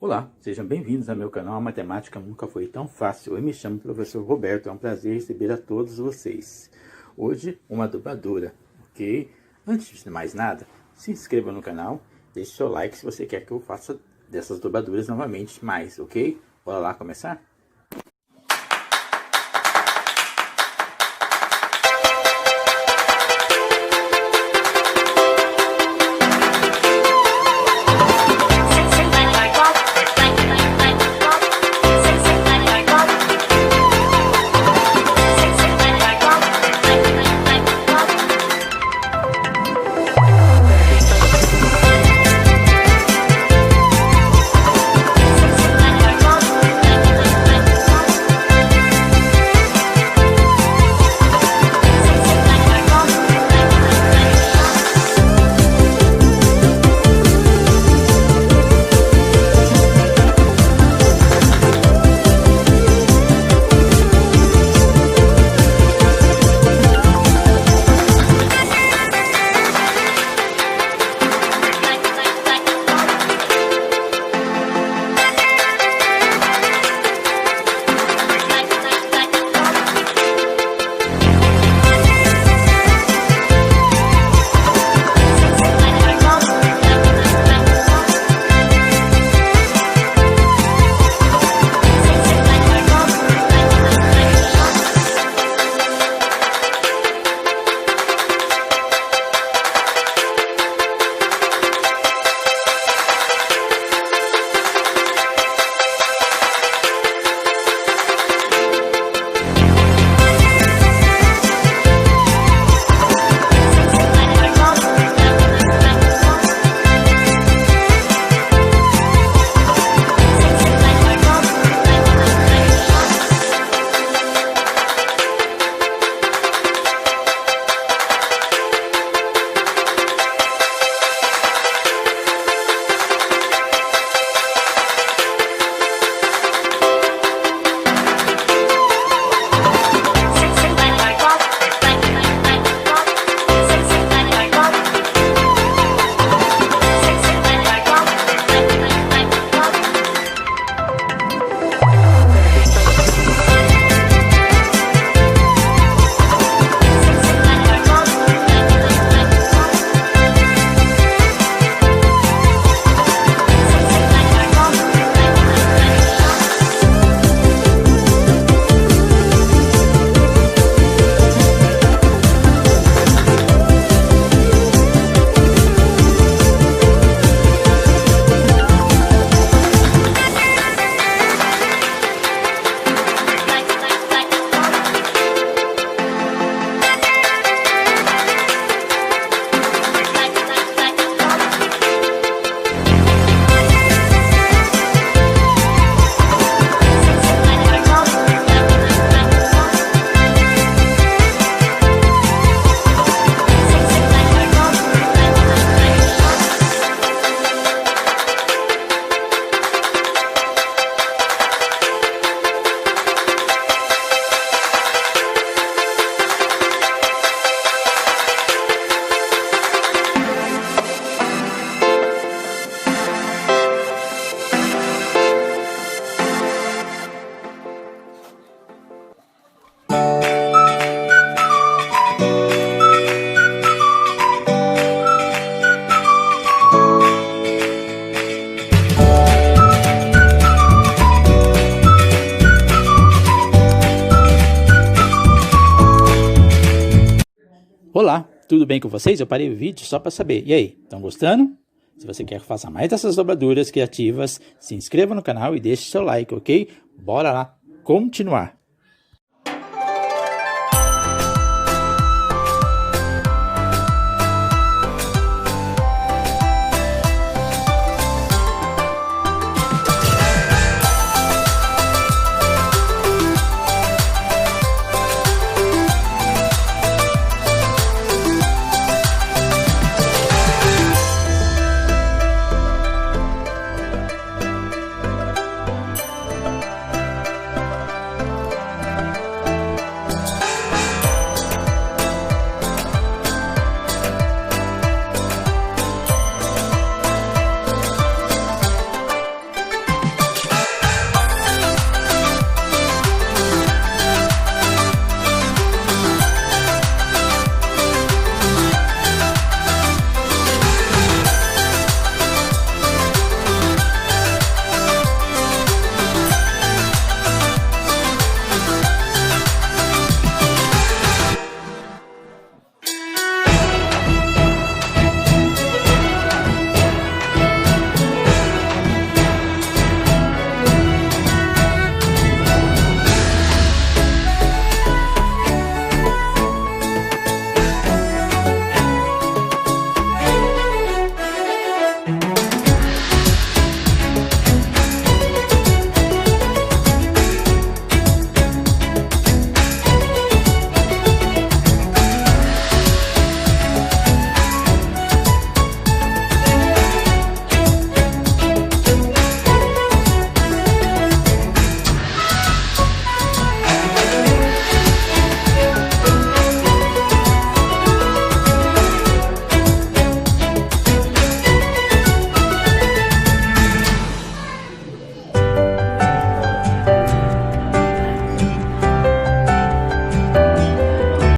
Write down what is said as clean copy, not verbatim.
Olá, sejam bem-vindos ao meu canal. A matemática nunca foi tão fácil. Eu me chamo professor Roberto, é um prazer receber a todos vocês. Hoje, uma dobradura, ok? Antes de mais nada, se inscreva no canal, deixe seu like se você quer que eu faça dessas dobraduras novamente mais, ok? Bora lá começar? Olá, tudo bem com vocês? Eu parei o vídeo só para saber. E aí, estão gostando? Se você quer que eu faça mais dessas dobraduras criativas, se inscreva no canal e deixe seu like, ok? Bora lá continuar!